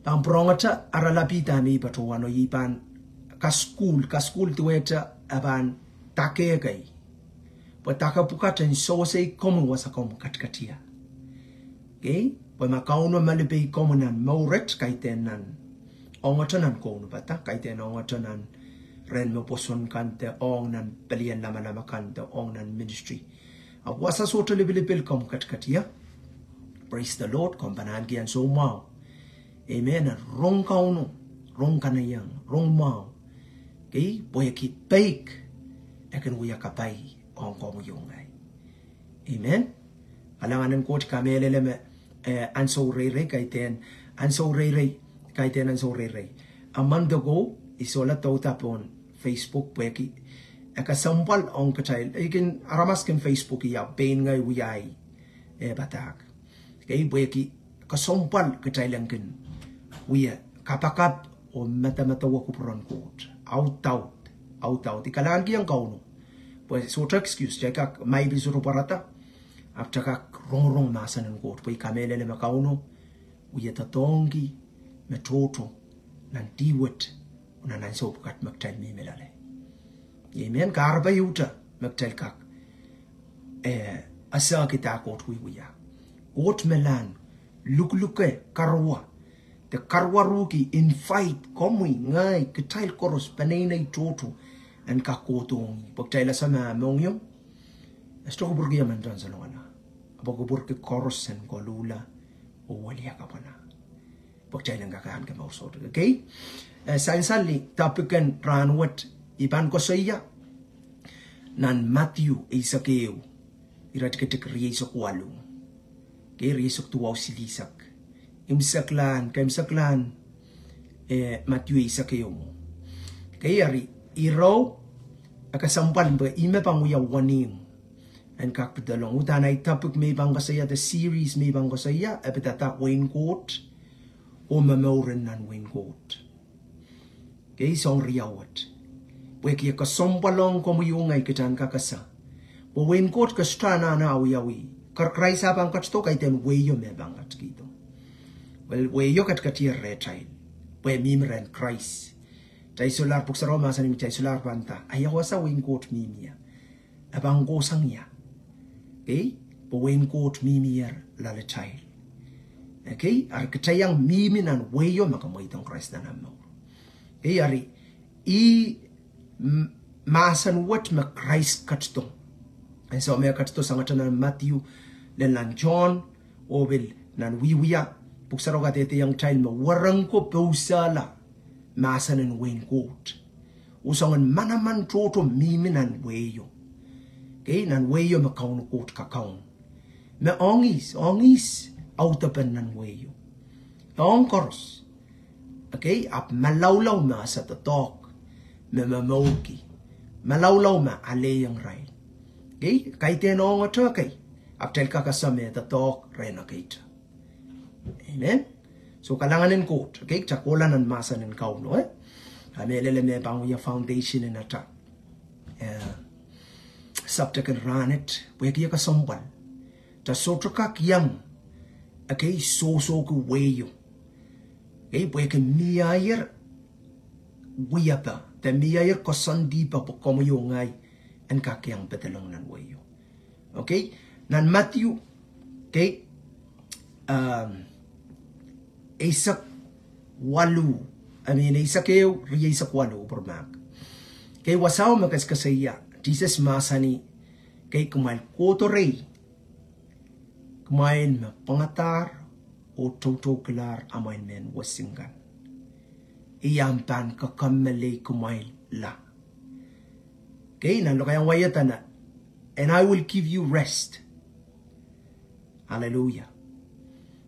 Ang prongata aralapita mi patuano yipan ka school tuweta aban takegay. Pataka pukatan so say komu wasa komu katkatia. Okay? Pag makauno malibay komu nan mauret kaiten nan ongatanan kono bata kaiten ongatanan Rehn mo poson kante ong nan pelian lama kante ong nan ministry. Wasa sota libil komu katkatia. Praise the Lord kompanan gian so mau. Amen. Rong kauno, rong kanayang, rong mau. Okay? Boya ki bake akan uya kapay ong komu yungay. Amen. Alanganan ko kamelele me anso rere kaiten anso rere. A month ago isola tapon Facebook peki akasampal ong katail ikin aramas ken Facebook ya pain ngay uyay batak. Kay peki kasampal katailan ken uya kapakap o mata wakupuran kot out ikalaan kiyang kauno. Pues so excuse cheka may bisuro parata after ka rong masanan kot pay kamelele makauno uya tatongi metoto nan diwat unan so kat magtal mi melale. Amen karba yuta magtal kak asa kita kot uya kot melan lukluke karwa the karwa ruki in fight komui ngai kitail koros panay toto and kakotong pagtaila sama mongyo esto ko burgi man dan sa lona abago burki koros sen kolula o walia kapana pagtaila ngakahan ka mausod. Okay? Sainsali tapikan ranwat iban ko saya nan Matthew isakeu irat ketek riesok walu kay riesok tuwaw silisak imsaklan Matthew isakeu mo kay ari iraw akasampal ba ime panguya waning and kakpedalong utanay topic may bang kasaya the series may bang kasaya epitata Wayne Court o mamauren nan Wayne Court. Okay, song riyawat. Weki kasampalong kumuyungay kitan kakasa. O Wayne Court kastana na awiyawi. Karkray sabang katsto kaiten weyo me bangat kito. Well, weyo katkatia retail. We mimren Christ. Tay solar puksaroma sa nimi tay solar panta. Ayawa sa Wayne Court mimia. Abang gosang ya. Okay? Po Wayne Court mimia laletail. Okay? Arkitayang miminan weyo makamoitong Christ na namaw. Okay? Ari, masan wat ma Christ katsto. And so may katsto sa ngatan ng Matthew, lan John, obil nan wiwiya, puksaro ka tete yung child mo, warang ko pausala, masan ng Wayne Court. Usangan manaman toto miminan weyo. Okay? Nan weyo makaun court kakaun. Me ongis, autapan nan weyo. Ong koros. Okay? Ap malawlaw ma sa tatok. Me mamauki. Malawlaw ma aleyang ray. Okay? Kahit yan o nga kay. Ap tel kakasame tatok ray na kaita. Amen? So kalanganin court. Okay? Tsakola nan masa nan kauno eh. Amelele me panguya foundation in ata. Sabtakan ranet. Pwede ka sombal. Ta sotraka kiyang. Okay? So ku weyo. Okay? Pwede miyayar. Wiyapa. Ta miyayar ko sandi pa po komuyo ngay. Ang kakiyang betalong nan weyo. Okay? Nan Matthew. Okay? Isak walu. Isakeo riya isak walu permak. Kay wasaw makas kasaya. Jesus masani. Kay kumail kotorey. Kumain pangatar o toto kelar amain men wasinggan. Iyampan kakamali kumail la. Okay, nalo kayang wayatan na. And I will give you rest. Hallelujah.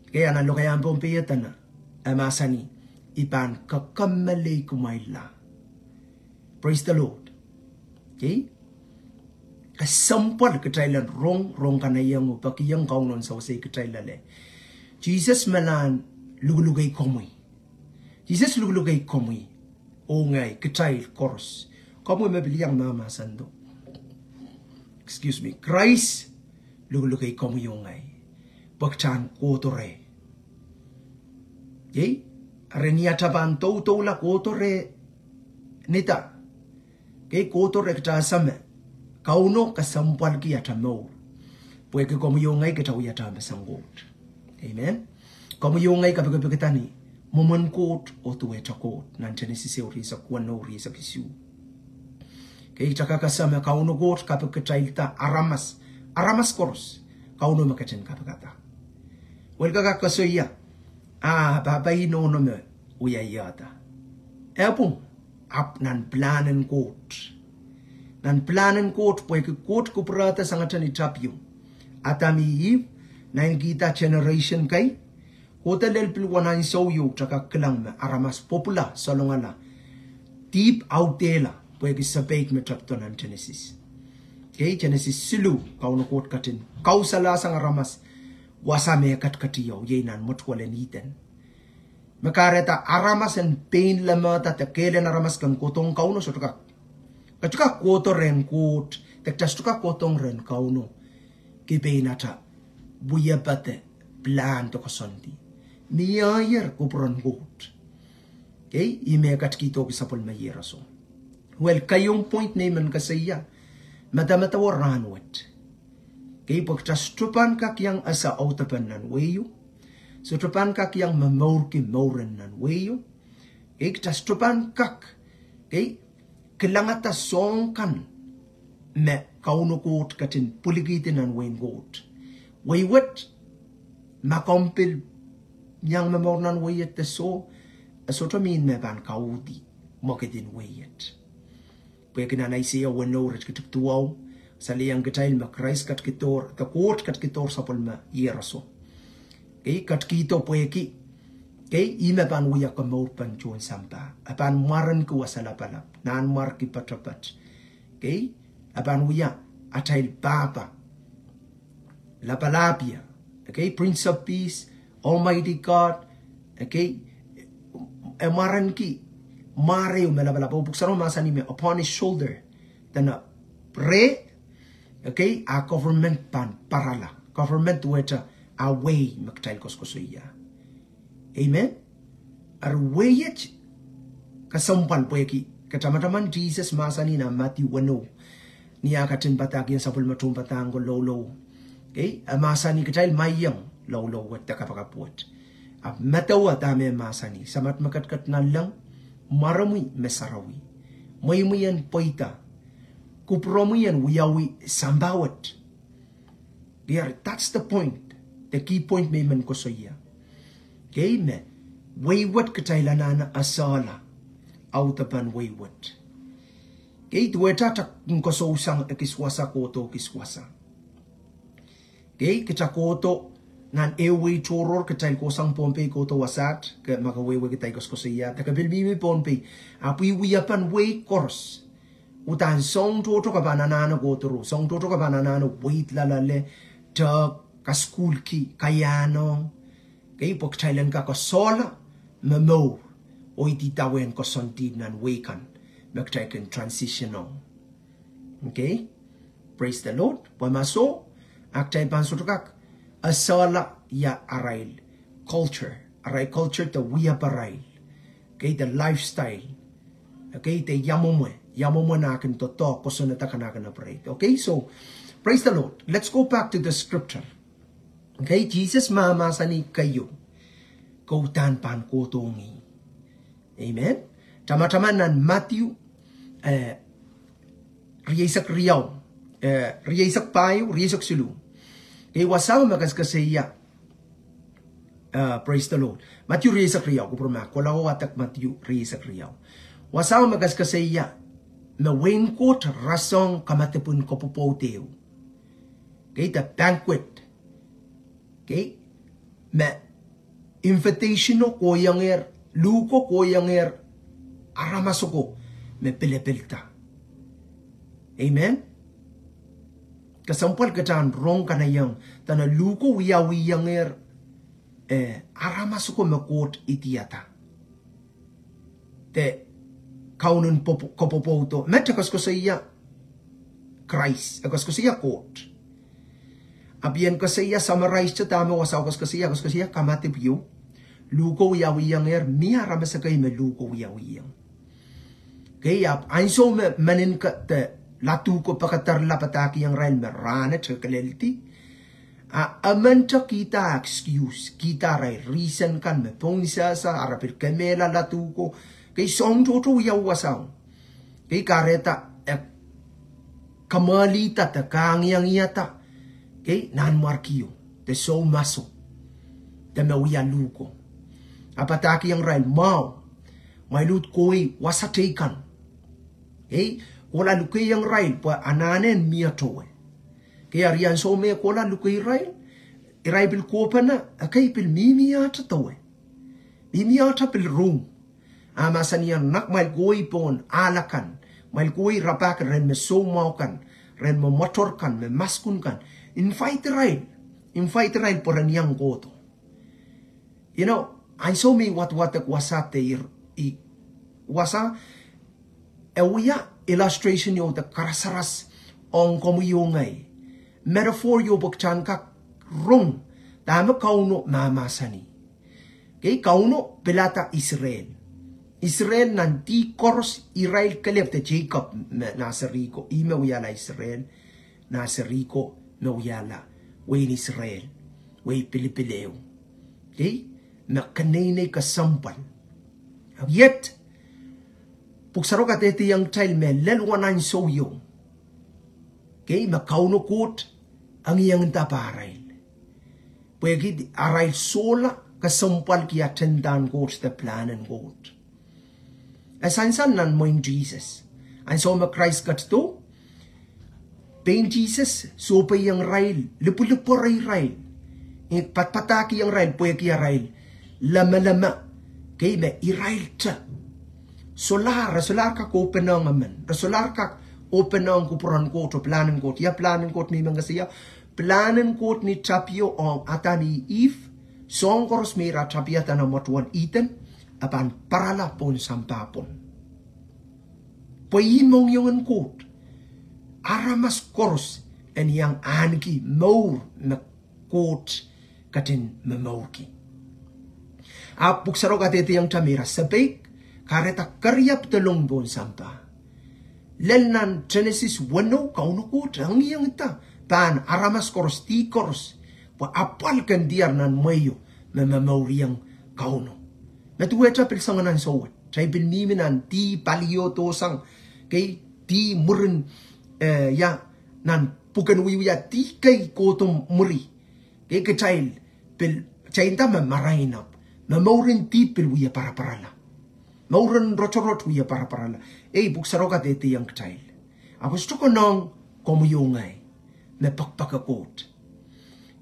Kaya nalo kayang pompiyatan na. Amasani. Ipan kakamali kumail la. Praise the Lord. Okay? Kasampal katailan rong kanayang upakiyang kaunon sa wasay katailale. Jesus malan lugulugay komoy. Jesus lugulugay komoy. O ngay katail koros. Komoy mabiliyang mama sando. Excuse me. Christ lugulugay komoy yung ngay. Bagtan kotore. Okay? Reniata ban to la koto re nita. Ke koto re kta same. Kauno kasampal ki ata mo. Pue ke komu yongai kita uyata besangot. Amen. Komu yongai kapeketani. Momen kot o tueta kot. Nan Genesis e ori sa kuano ori sa kisu. Ke itaka kasame kauno kot kapeketailta aramas. Aramas koros. Kauno makaten kapekata. Welga kasoya. Babai no me uya yata. Epung ap nan planen kot. Nan planen kot pue ke kot kuprata sangatani tapyo. Atami yiv nan kita generation kai. Kota del pilwanan so yo taka klang me aramas popula salongala. Deep out dela pue ke sabek me tapto nan Genesis. Okay, Genesis silu kauno kot katin. Kau sala sang aramas. Wasame katkatiyo yenan mutwalen iten. Makareta aramas en pain lamata te kelen aramas kan kotong kauno sotuka. Katuka koto ren kot, tektastuka kotong ren kauno. Kibeinata buya bate plan to kasonti. Miyayer kupron kot. Okay, ime katkito kisapol mayera so. Well, kayong point naman kasaya. Madamata waranwet. Kay pagtastupan kak yang asa autapan nan weyo. Sutupan kak yang mamor ki mauren nan weyo. Kay tastupan kak. Kay kilangata songkan me kauno kot katin puligitin nan weyn kot. Waywat makompil yang mamor nan weyet te so. Asotamin me ban kaudi mokitin weyet. Pwede na naisiya wanorit kituptuaw. Saliyang kitail makrais kat kitor, takot kat kitor sa palma yeraso. Okay, kat kito pueki. Okay, ime pan uya ka pan chuan sampa. Apan maran ko wasalapalap. Naan mar ki patrapat. Okay, apan uya atail papa. Lapalapia. Okay, Prince of Peace, Almighty God. Okay, maran ki. Mare umelapalap. Buksaro masani me upon his shoulder. Tana pre. Okay, a government pan parala. Government weta away maktail koskosuya. Amen. Arwayet kasampan poeki. Katamaman Jesus masani na Matthew 1. Niya katin batagyan sa pulmatum patango low. Okay, masani katail mayang low wat takapakapuat. Matawa dame masani. Samat makatkat na lang marami mesarawi. Maymuyan poita. Kupromian wiyawi sambawat. That's the point. The key point may man ko soya. Okay, me. Waywat katailanana asala. Autapan waywat. Okay, tuwetatak ko so sang kiswasa koto kiswasa. Okay, kita koto nan ewe choror katail ko sang pompe koto wasat. Ke makawewe kitay ko soya. Takabilbimi pompe. Api wiyapan way course. Utan song toto ka banana go turu song toto ka banana wait lalale ta ka school ki kayano kay pok thailand ka sola memo oiti tawen ko sonti nan wekan baktaken transitional. Okay, praise the Lord. Pamaso aktay pansutukak asala ya arail culture to we aparail. Okay, the lifestyle. Okay, te Yamomo na akin to koso na takanakan na pray. Okay, so praise the Lord. Let's go back to the scripture. Okay, Jesus mamasani kayo. Kautan pan kotongi. Amen. Tama-tama nan Matthew riyasak riyaw. Riyasak payo, riyasak sulu. Okay, wasaw magaskasaya. Praise the Lord. Matthew riyasak riyaw. Kuproma, kolaw atak Matthew riyasak riyaw. Wasaw magaskasaya. Na wainkot rasong kamatipun kopupoteo. Okay, the banquet. Okay, ma invitation ko yanger, luko ko yanger, aramasoko, me pilepilta. Amen? Kasampal katan rong kanayang, tana luko wiyawi yanger, aramasoko makot itiata. Te kaunon kopopoto meta koskosia Christ koskosia court abien kosia summarize cha tama wasaw koskosia kamate piu luko ya wiyang mia ramasa kay me luko ya wiyang. Kaya ainso me manin ka te latu ko pakatar lapataki yang rail me rana chakalelti. Amanta kita excuse kita rai reason kan me pongsa sa arapil kemela latu ko kay song toto ya wasang. Kay kareta kamalita ta kangyang iyata kay nan markiyo te so maso te me wiya luko. Apataki yang rail mau may lut koi wasateikan. Hey, kola lukai yang rail pa ananen mia towe. Kaya rian so me kola lukai rail bil kopana akai pil mimiata towe. Mimiata pil room. Amasanian nak mal goi pon alakan. Mal goi rapak ren me so maukan. Ren me motorkan, me maskunkan. Invite rail por an yang goto. You know, I saw me what wasate wasa ewiya illustration yo the karasaras on komu yongay metaphor yo bukchan ka rung tama kauno mamasani kay kauno pelata Israel nanti koros Israel kalep Jacob nasariko ime wiyala Israel nasariko me wiyala way Israel way Pilipileo kay nakanay ka sampal yet puksaro ka tete yang child me lelwanan so yung kay makauno kot ang iyang taparail pwede arail sola kasampal kia tendan kot the plan and kot asansan nan mo in Jesus and so ma Christ kat to pain Jesus so pa yang rail lupo rail patpataki yang rail pwede kia rail lama kay me irail ta solar ka ko penang amen solar ka openang ko puran ko to planen ko ya planen ko ni mangasiya planen ko ni tapio on atani if song koros mira tapia tana motuan iten apan parala pon sampapon poin mong yung kot aramas koros en yang anki more na kot katin memorki apuk saroga tete yang tamira sabik kareta karyap telung bon sampa. Lelnan Genesis 1 kauno ko ang ita pan aramas koros ti koros pa apal kan diar nan mayo na memoriang kauno. Natuweta pilsanganan sowat. Chay bilmiminan ti palio to sang kay ti murin ya nan pukan wiwiya ti kay kotom muri. Kay kachay pil chay ta mamarainap. Memorin ti pilwiya para parala. Mauran rocorot wiya para parala. Buksaroga tete yang child. Ako stuko nong komuyungay. Me pakpakakot.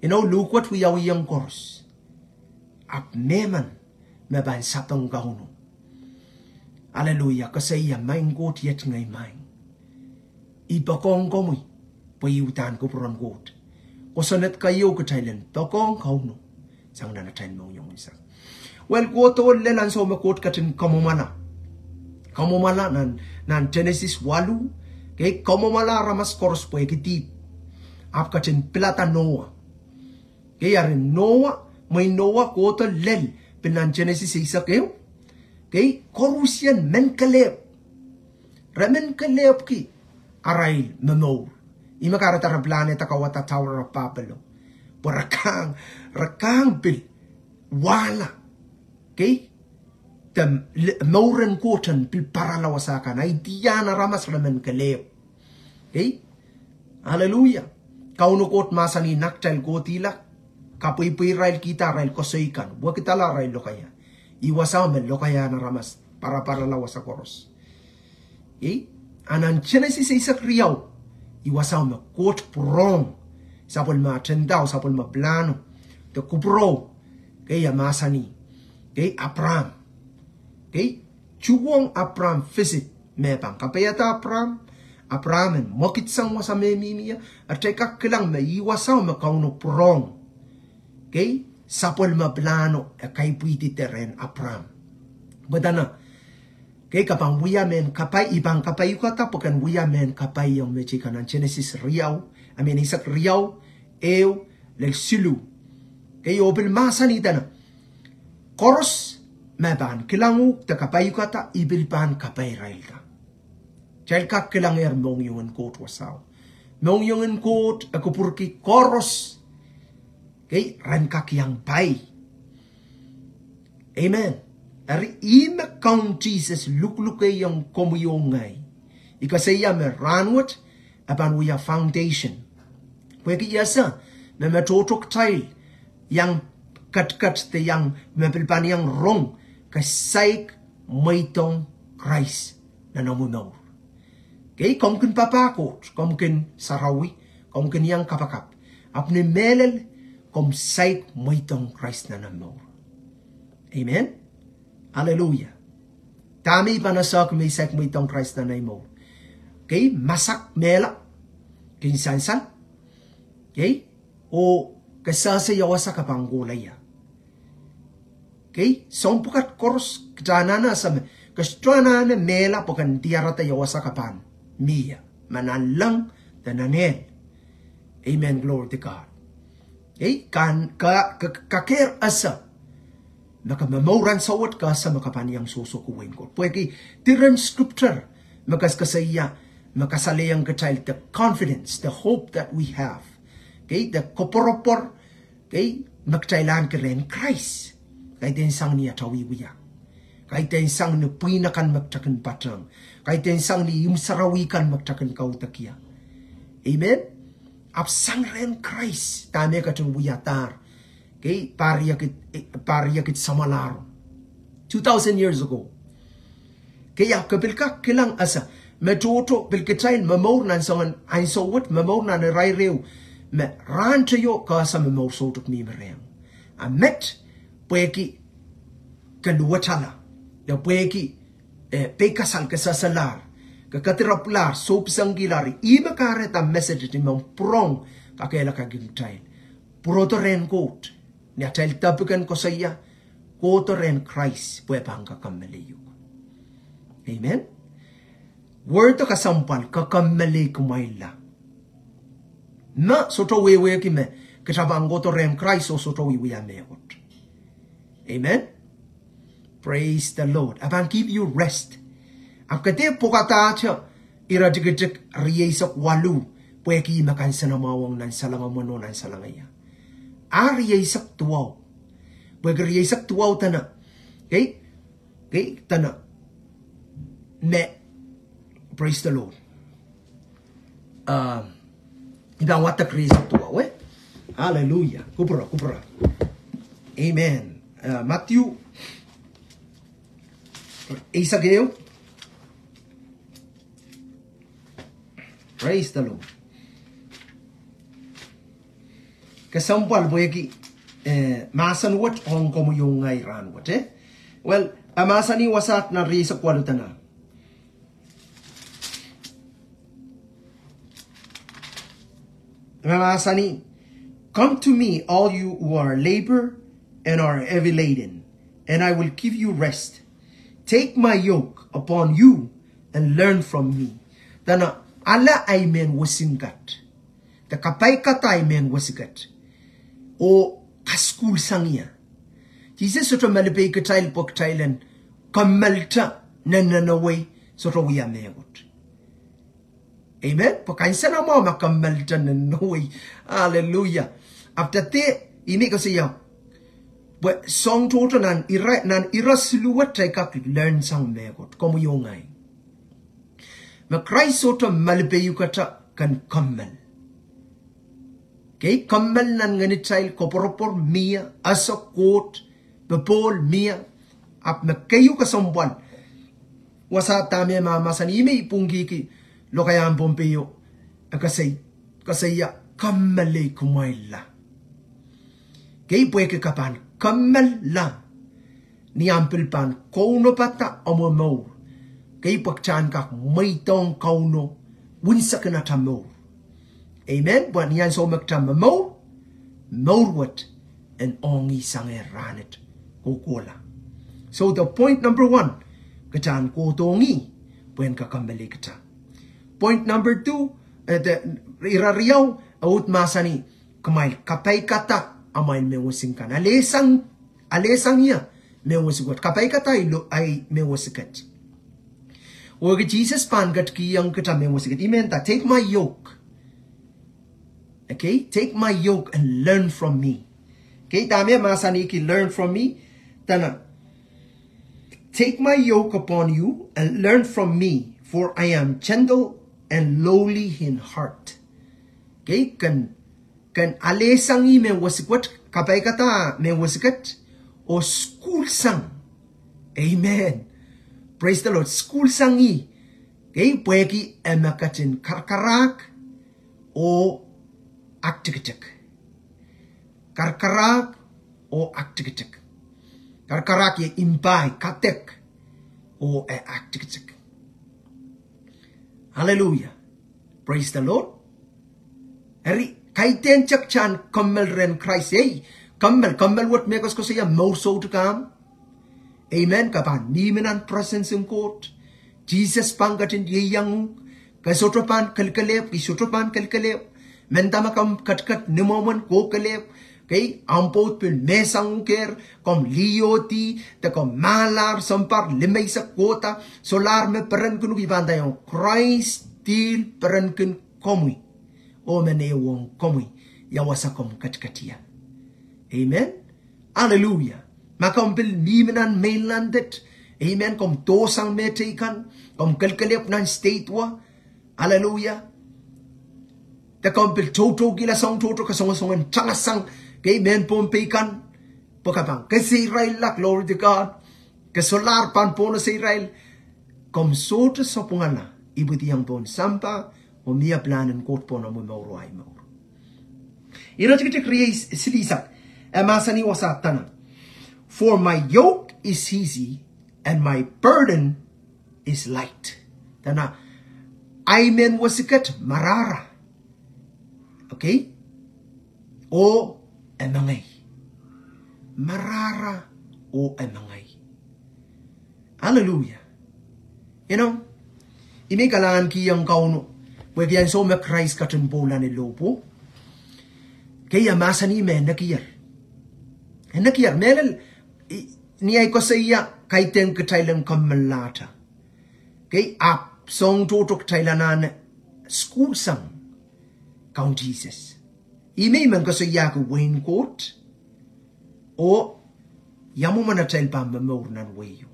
You know, look what we are yang kors. Ap meman me ban sapang kauno. Hallelujah. Kasi ya main got yet ngay main. Ipakong komuy. Payutan ko puron got. Kosanet kayo ka Thailand. Pakong kauno. Sang nanatayin mo yung isa. Well, go to lelan so makot katin kamomala nan Genesis 8 kay kamomala ramas koros po ekiti ap katin plata Noah kay arin Noah may Noah ko to lel pinan Genesis 6 kayo kay korusian men kalep ramen kalep ki arail memor imakarata ra planeta kawata tower of Babel rakang bil wala okay? Tam mauren kotan pil paralawasakan ay diana ramas ramen kalep. Okay? Hallelujah. Kauno kot masani naktal gotila kapuy rail kita rail kosoikan. Buat kita la rail lokaya. Iwasaw men lokaya na ramas para paralawas koros. Okay? Anan Genesis isak riyaw. Iwasaw me kot prong. Sapol ma tendaw, sapol ma plano. Te kupro. Kaya masani. Okay, Abraham. Okay, chuwong Abraham visit mebang kapayata Abraham and mokit sang wasa memimia at teka kilang maiwasaw makauno prong. Okay, sapol mablano kay puiti teren Abraham. Badana. Okay, kapang wiyamen kapay ibang kapay kata pokan wiyamen kapay yung mechika ng Genesis riyaw. Isak riyaw lel silu. Okay, open masa ni dana. koros maban kilangu ta kapayu kata ibilpan kapay railta. Chal ka kilanger mong yung coat wasaw. Mong yung coat ako purki koros kay ran kakyang pay. Amen. Ari ima count Jesus luklukay yung komuyong ngay. Ikasaya me ranwat aban wiya foundation. Pwede yasa na matotok tayo yang kat-kat te yang mapilpan yang rong kasaik maitong Christ na namunaw. Kay komkin papakot, komkin sarawi, komkin yang kapakap. Apne melel kom saik maitong Christ na namunaw. Amen? Hallelujah. Tami panasak may saik maitong Christ na namunaw. Kay masak mela. Kinsansan. Kay o kasasa yawasa kapanggulaya. Okay? Sompukat koros kjanana sa kastranana mela pokan tiarata yawasa kapan. Mia. Manalang tananel. Amen. Glory to God. Okay? Kakir asa. Makamamauran sawat ka sa makapanyang susukuin ko. Pwede tiran scripture. Makaskasaya. Makasalayang kachayl. The confidence. The hope that we have. Okay? The koporopor. Okay? Magchaylan ka rin Christ. Kay tensang niya tawiwiya. Kay tensang ni pinakan magtakan patang. Kay tensang ni imsarawikan magtakan kautakya. Amen? Apsang ren Christ. Tame ka itong wiyatar. Okay? Pariyakit samalaro. 2,000 years ago. Kaya kapilka kilang asa. Metoto pilkitayin mamaw nan sangan ay sawat mamaw nan rayrew. Me ranchayo ka sa mamaw sotok mi mereng. Amet pueki kaluwatala da pueki pekasal kasasalar kakatiraplar sopsangilari ima kareta message ti mong prong kakela kagintay puroto ren kot ni atel tapukan ko saya koto ren Christ puepang kakamaliyo. Amen. Word to kasampal kakamali kumaila na soto wewe kime katabang goto ren Christ o soto wewe ameot. Amen. Praise the Lord. Aban give you rest. Akate pokata cha iradigitik riyesak walu pweki makan sanamawang nan salanga mono nan salangaya. Riyesak tuwaw. Pweki riyesak tuwaw tana. Okay? Tana. Me. Praise the Lord. Ibang watak riyesak tuwaw Hallelujah. Kupra. Amen. Matthew Isageo. Praise the Lord. Kasampal boyaki masan wat ong komo yung ngairan wat Well, amasani wasat na ri sa kwalutana. Amasani, come to me, all you who are labor and are heavy laden, and I will give you rest. Take my yoke upon you and learn from me. Dana ala aymen wasingat. The kapay kata aymen wasigat. O kaskul sangya. Jesus soto malipay katail pok tailan kamalta nananaway soto wiyamegot. Amen. Pakainsa na mo makamalta nananaway. Hallelujah. After te ini kasi yaw. But song toto nan irasluwat tay kak learn sang megot komo yongay. Ma Christ soto malbeyu kata kan kammal. Okay, kammal nan ganit child koporopor mia asa kot bepol mia ap makayu kasambwan. Wasa tame mamasan ime ipunggi ki lokayang pompeyo kasaya kammale kumaila. Okay, puweke kapan kammal la ni ampilpan kauno pata omo kay pakchan kak may tong kauno winsa kana tamo. Amen. Buat niyan so magtam mo what and ongi sange ranet kukola. So the point number 1 kachan ko tongi puen kakambali kacha. Point number 2 irariyaw out masani kamay kapay kata amain me wasingkan alesang niya mewasigot. Kapay kata ay mewasikat. Or Jesus pangat ki yang kata mewasikat. Amen ta. Take my yoke. Okay? Take my yoke and learn from me. Okay? Dami masani ki learn from me. Tana. Take my yoke upon you and learn from me, for I am gentle and lowly in heart. Okay? Kan alesangi mewasikat. Kapay kata mewasikat. O school sang. Amen. Praise the Lord. School sangi. Okay? Pwegi emakatin karkarak o aktikitik. Karkarak o aktikitik. Karkarak ye impay katek o aktikitik. Hallelujah. Praise the Lord. Eri kaiten chak chan kammel ren Christ. Hey, kammel what make us ko siya more so to come. Amen. Kapan nimenan presence in court. Jesus pangatin yang kasotropan kalkalep kisotropan kalkalep. Mentama kam katkat nimoman ko kalep. Okay, ampot pil mesang ker kom lioti te kom malar sampar limay sa kota solar me peren kunu ibanda yung Christ til peren kun komui o menewong komui yawasa kom katkatia. Amen. Hallelujah. Makampil nimenan mainlandet. Amen. Kom tosang meteikan kom kalkalep nan state wa. Hallelujah. Te kompil toto gila song toto kasongasongan changasang. Kay men pompekan pokapang kasi Israel la glory to God kasolar pan pono sa Israel kom soto sa pungana ibuti yang pon sampa o mia planen kot pono mo mauro ay mauro ino tikiti create silisak amasani wasatana for my yoke is easy and my burden is light tana ay men wasikat marara okay o emangay. Marara o emangay. Hallelujah. You know, imi kalangan kiyang kauno. Pwede yan so makrais katumbola ni lopo. Kaya masani men nakiyar. Nakiyar. Melal, niyay ko sa iya kaiteng katailang kamalata. Kay ap song tutok tailanan school sang Count Jesus. Ime man kasi yaku Wayne Court o yamu manatel pa mamor nan wayo.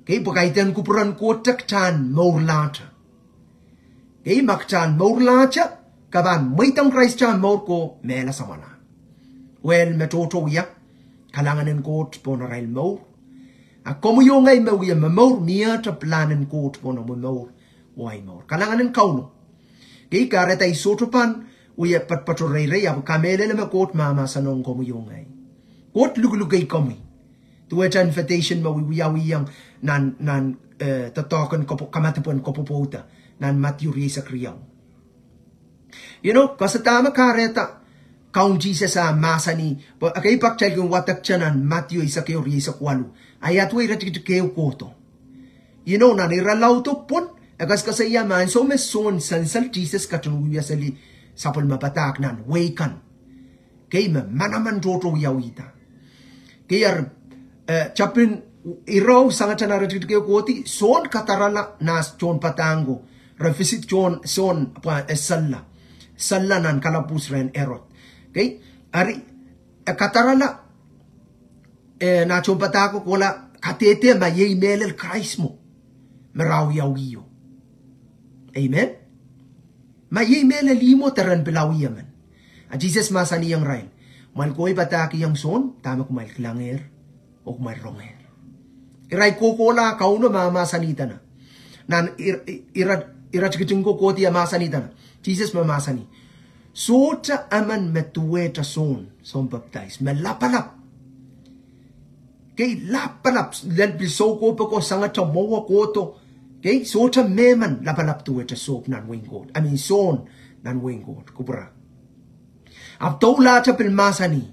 Kay pagkaitan kupuran ko taktan mor lata. Kay maktan mor lata kaban maitang Christ chan mor ko mela samana. Well metoto ya kalanganin court po na rail mor. Ako mo yung ngay mawia mamor niya ta planen court po na mamor way mor. Kalanganin kauno. Kay kareta isotopan uya patpaturay abu kamele na makot mama sanong komo yung ay. Kot lugulugay komi. Tuweta invitation mawiyawiyang nan tatokan ko kamatapon ko popota nan matyuri sa kriyaw. You know, kasatama kareta Count Jesus sa masani. Akay pakchay kung watak chanan Matthew isa kayo sa kwalu. Ayat way ratik kayo koto. You know, naniralaw to pun. Agas kasaya man so meson sansal Jesus katunuya sali sapol mapatak nan wakan. Kay manaman toto yawita. Kayar chapin iraw sangat naratit kayo koti son katarala nas chon patango. Revisit chon son pa salla. Salla nan kalapus ren erot. Okay? Ari katarala na chon patako kola katete mayay melel Christ mo. Maraw yawiyo. Amen? Mayimela limo taran pilawiya man. At Jesus masani yang rail. Mal ko'y pataki yang son, tama kumail klanger o kumail ronger. Iray kokola kauno mamasanita na. Nan irachikiting ko koti masanita na. Jesus mamasani. Sota aman metuweta son baptize. Melapalap. Kay lapalap. Len piso ko pa ko sangat tamowa ko to. Okay, so ta meman lapalap tu eta sop nan wingkot. I mean son nan wingkot kubra. Ap tola ta pil masani.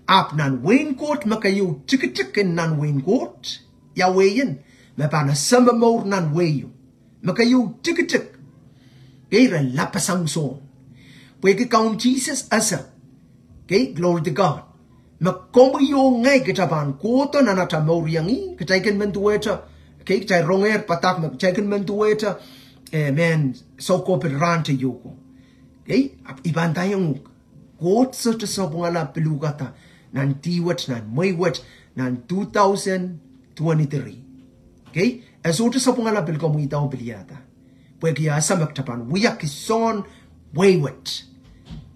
Ap nan wingkot makayu tikitik nan wingkot. Ya weyen mapana sama more nan weyo. Makayu tikitik. Kaya lapasang son. Pwede count Jesus asa. Okay, glory to God. Makomo yo ngai kita ban koto na nata mauriangi kita ikan mentueta okay kita ronger patak mak kita ikan mentueta men so ko perante yoko okay iban tayong kot sa sabungala pelugata nan tiwat nan moiwat nan 2023 okay aso sabungala pelkomu itaw peliata pweki asa maktapan wiyak son waywat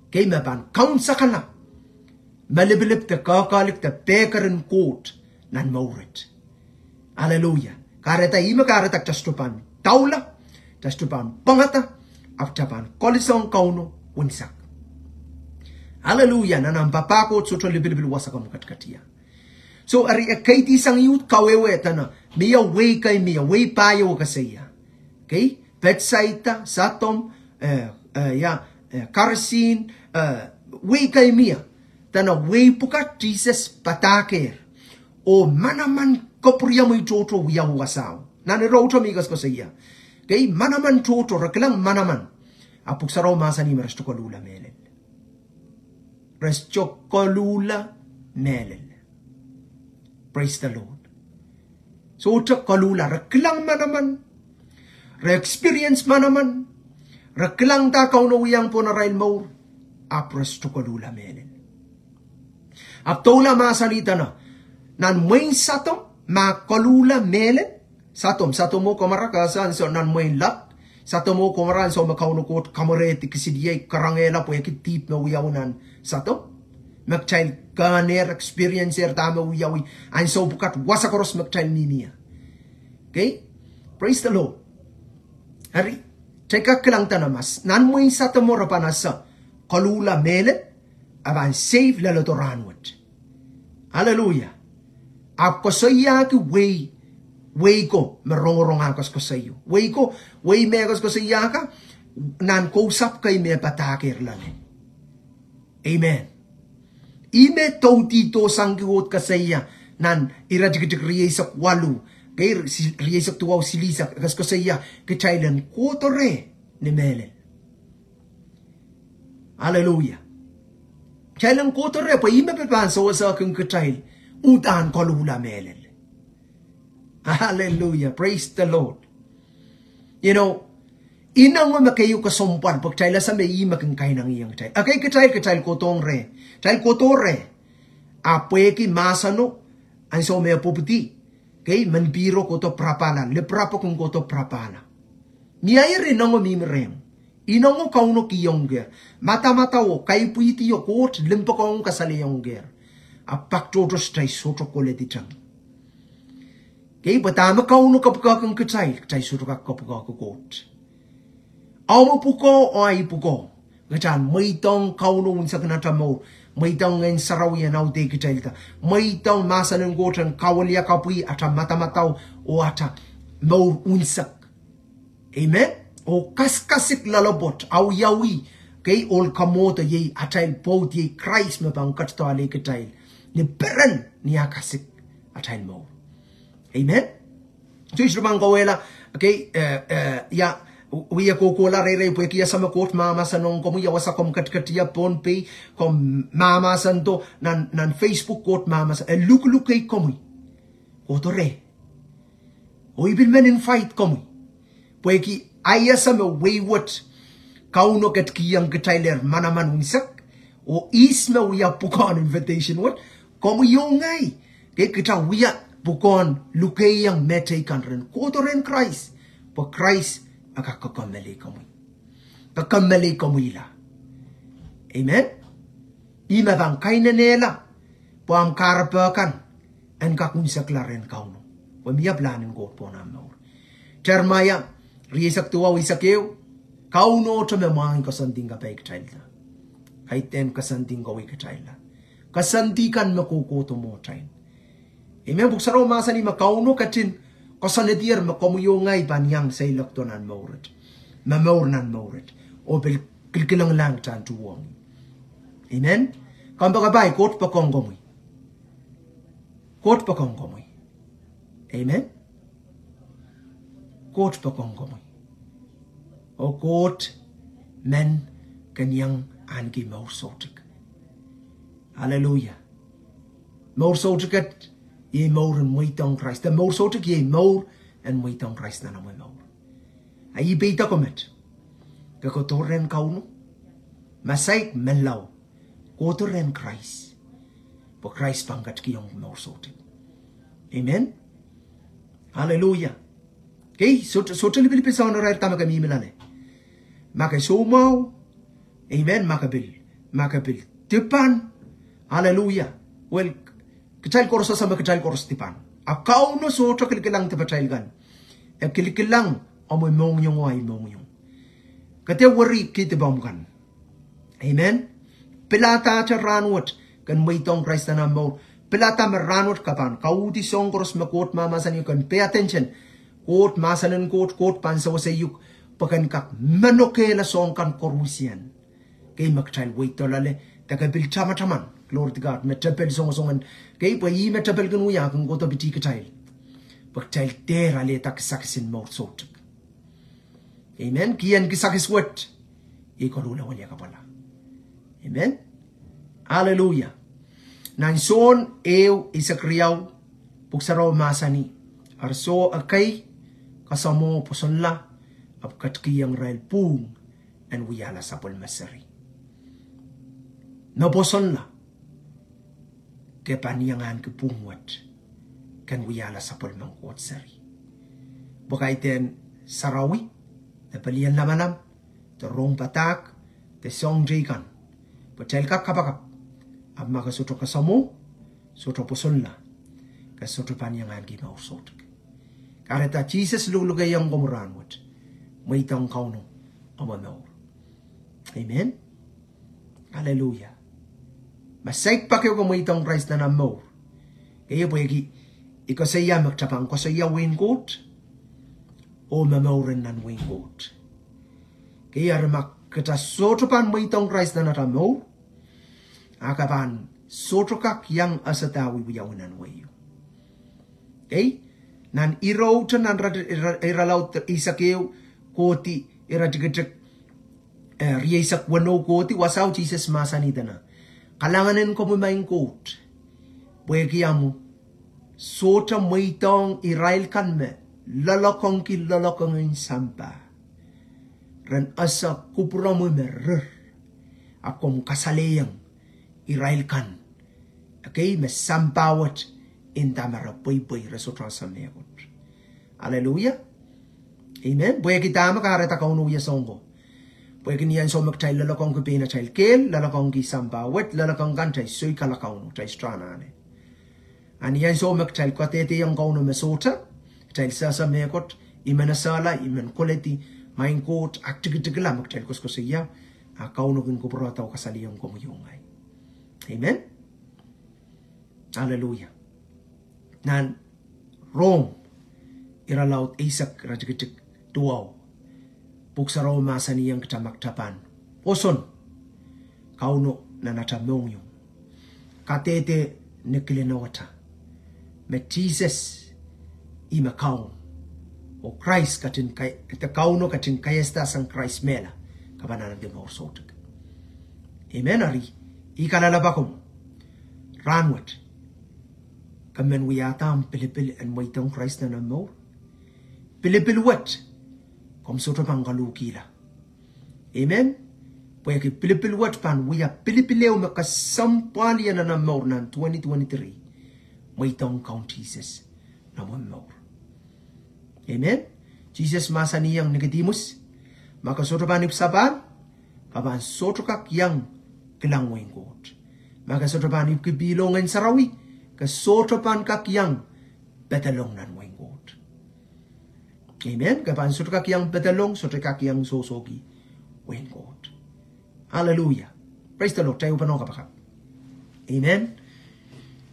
okay maban count sakana Malibilip te kakalik te pekarin koot nan maurit. Hallelujah. Kareta ima kareta tastupan taula, tastupan pangata, aftapan kolisong kauno winsak. Hallelujah. Nanang papako soto libilibil wasakam katkatia. So ari kaiti sang youth kawewe tana miya way kay miya way payo kasaya. Okay? Petsaita satom karasin way kay miya. Tana way puka Jesus pataker o manaman kopria mo itoto wiya wasaw nani roto migas ko saya kay manaman toto raklang manaman apuk saraw masani resto kolula melel resto kolula melel praise the Lord so to kolula raklang manaman re experience manaman raklang ta kauno wiyang po na rail mo apresto kolula melel Aptola masalita na nan mwen satom ma kolula mele satom mo kamarakasan so nan mwen lap satom mo kamaran so makauno kot kamareti kisidiye karangela po yakitip na uyawunan satom magchild kaner experiencer tama uyawi an so bukat wasakoros magchild mimia okay praise the Lord hari teka kelang tanamas nan mwen satom mo rapanasa kolula mele aban save lalotoranwat. Hallelujah. Ako saya ki way ko merong akos ko sayo. Way megos ko saya ka nan kausap kay me patakir lang. Amen. Ime tautito sanggiwot ka saya nan irajigijig riyesak walu kay riyesak tuwaw silisak akas ko saya kitailan kotore ni melen. Hallelujah. Kailan ko to re pa ime pepan so sa kung kachil utan kolula melel. Hallelujah. Praise the Lord. You know, inang mo makayo kasumpan pag chayla sa may ima kang kainang iyang chayl. Okay, kachayl ko tong re. Chayl ko to re. Apweki masano ang so may puputi. Okay, manbiro ko to prapala. Leprapo kung ko to prapala. Miyaya rin ang umimrem. Inongo kauno kiyongger. Mata-mata o kay puiti yo kot limpo kaung kasaliyongger. Apak todos tay soto koleti chang. Kay batama kauno kapuka kang kacay. Kacay soto kapuka kot. Amo puko o ay puko. Kachan maitong kauno unsa kanata mo. Maitong ngayon saraw yan au te kacay ta. Maitong masa ng gotan kawalya kapui ata mata-mata o ata mo unsak. Amen? O kaskasik lalabot au yawi kay ol kamoto ye atail pot ye Christ me bang katto ale katail ni beren ni akasik atail mo. Amen. So isrubang kawela okay ya wiya ko kola re po kiya sama kot mama sanong komu ya wasa kom katkatia ponpay kom mama santo nan Facebook kot mama sa look kay komu otore o ibil men in fight komu po ki ayasa me wayward kauno ket kiyang ketailer manaman winsak o isma wiya pukon invitation what komu yongay ke kita wiya pukon lukayang metay kanren kotoren Christ po Christ akakamali komu kakamali komu ila amen ima bang kaina nela po am karapakan en kakunsak laren kauno po miya planin ko po na maur Jeremiah riyesak tuwa wisakeu kauno to me mang kasanting ka pek chaila kaiten kasanting ka wika chaila kasantikan makukuto mo chain ime buksaro masani makauno katin kasanedier makomuyo ngay banyang sa iloktonan mauret mamornan mauret o bel kilkilang lang tan tuwang amen kamba bay kot pa kongomoy amen kot pa kongomoy o kot men kanyang angi mausotik. Hallelujah. Maur so tiket ye maur en muitong Christ. The maur so tik ye maur en muitong Christ na mo maur. Ai beita komet. Ka ko torren kauno. Masaik melau. Ko torren Christ. Po Christ pangkat ki yung maur so tik. Amen. Hallelujah. Okay, so lebih sa onorar tama kami milane. Maka so mau. Amen, makabil. Tipan. Hallelujah. Well, kecil koros sama kecil koros tipan. Akau no so to kilikilang tipacail gan. Kilikilang amoy mongyong ay mongyong. Kate worry kiti bamkan. Amen. Pilata cha ranwat kan muitong Christ na mo. Pilata meranwat kapan. Kauti song koros makot mamasan you can pay attention. Kot masanan kot pansa sa yuk pakan kak manokela song kan korusian. Kay makchal wait tolale tagabil chama. Glory to God. Metapel songan. Kay pa yi metapel kan uya kan goto biti kachal. Pagchal tera le tak saksin mo sotuk. Amen. Kian kisakis wat. Ikorula wala kapala. Amen. Hallelujah. Nan son ew isakriyaw puksaraw masani. Arso akay kasamo posonla apkat kiyang rail pung and wiyala sa polmasari. No posonla ke paniyangan ke pungwat kan wiyala sa polmangkot sari. Bukaiten sarawi te palian lamanam te rong patak te song jikan. Patel ka kapakap amma ka soto kasamo soto posonla ka soto paniyangan ki mausotuk. Kareta Jesus lulugay ang gumuranwat. May itang kauno amanaw. Amen? Hallelujah. Masaik pa kayo kung may itang Christ na namaw. Kaya po ikaw sa iya magtapang ko sa iya wingkot o mamaw rin ng wingkot. Kaya ramak katasoto pan may itang Christ na natamaw akapan soto kak yang asatawi wiyawanan wayo. Okay? Nan iraw ta nan iralaw isakeo koti iradigadak riyasak wano koti wasaw Jesus masanita na. Kalanganin ko maing kot. Buegiamu sota maitong irail kan me lalakong ki lalakong in sampa. Ran asa kupura mo merer akom kasaleyang irail kan. Okay, me sampawat in tamara boy resotra sa megot. Hallelujah. Amen. Buhay kita makareta kaunuya songo. Buhay kiniyan so magtay lalakong kupina chay kel, lalakong ki sampawat, lalakong kan chay soy kalakauno, chay stranane. Aniyan so magtay kwatete yung kauno mesota, chay sa megot, imanasala, iman kuleti, main kot, aktigitigla magtay kuskosiya, kauno kin kuburata o kasaliyang kumuyungay. Amen. Hallelujah. Nan Rome iralaut isak rajigitik tuaw puksaraw masaniyang katamaktapan oson kauno na natamong yung katete nikilinawata met Jesus imakaw o Christ katin kauno katin kayesta sang Christ mela kabanan de morsotuk. Amen. Ari ikalalabakom ranwat kamen wiyatam pilipil and waitong Christ na namo. Pilipil wat kom soto pangalukila. Amen. Pwede pilipil wat pan wiya pilipileo makasampali na namo nan 2023. Waitong Count Jesus na mo. Amen. Jesus masaniyang Nicodemus makasoto panip saban kaban soto kak yang kilangwing kot. Makasoto panip kibilongan sarawi kasoto pan kakyang betalong nan winggot. Amen. Kapan soto kakyang betalong, soto kakyang sosogi winggot. Hallelujah. Praise the Lord. Tayo pa nung kapakap. Amen.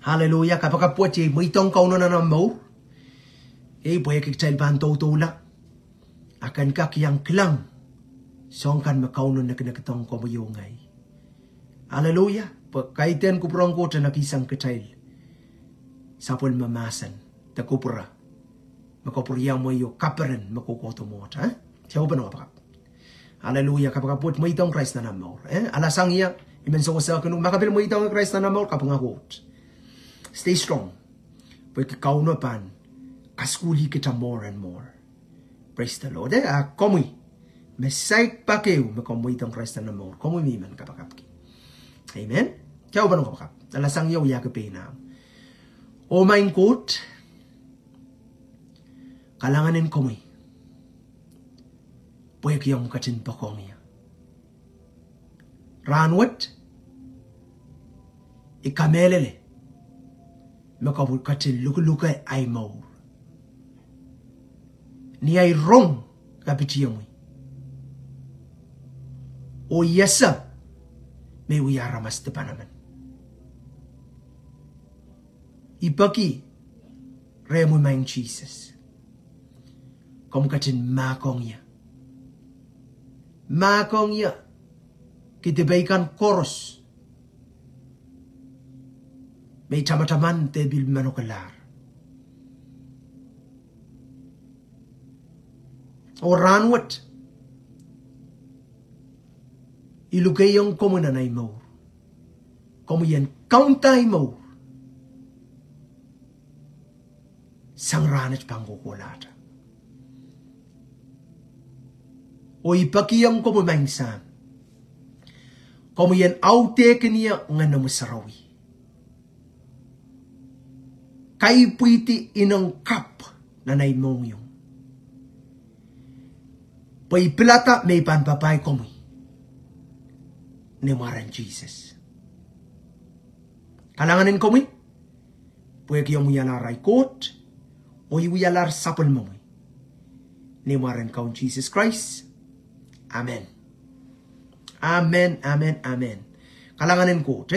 Hallelujah. Kapakap po siya, maitong kauno na namaw. Buhay kikchal pa ang tawtula. Akan kakyang klang. Song kan makauno na kinakitang kumuyungay. Hallelujah. Pagkaitan ko prong ko na nakisang kachal. Sapol mamasan, takupura. Makapuriya mo yung kaparan, makukoto mo. Siya ko pa nung kapakap. Hallelujah, kapakapot mo itong Christ na namaw. Alasang iya, imen sa wasa kanong makabil mo itong Christ na namaw, kapangakot. Stay strong. Porque kau no pan kaskuli kita more and more. Praise the Lord. Komui. Mesaik pakeu me komui tong Christ na more. Komui mi man kapakapki. Amen. Kau ba no kapakap? Alasang yaw ya ke na. O main court. Kalanganin komui. Puwag yung katin pakong niya. Ranwat. Ikamelele. Makabul katin luka-luka ay maur. Ni ay wrong kapitiyong. O yasa. May uyaramas te panaman. Ipaki. Remo maing Jesus. Kamu katin makong niya. Makong niya. Kitibaikan koros. May tamataman te bil manukalar. O ranwat. Ilugay yung komunanay mo. Komu yan kauntay mo. Sang ranat pangkukulata. O ipakiyang komu mangsam. Komu yan aute kaniya nga namusarawi. Kay puiti inang kap na naimong yung. Pay pilata may panpapay komu. Ni maran Jesus. Kalanganin komu. Pwede yung muyalaray kot. O iwiyalar sapon mo. Ni maran kaun Jesus Christ. Amen. Amen, amen, amen. Kalanganin kot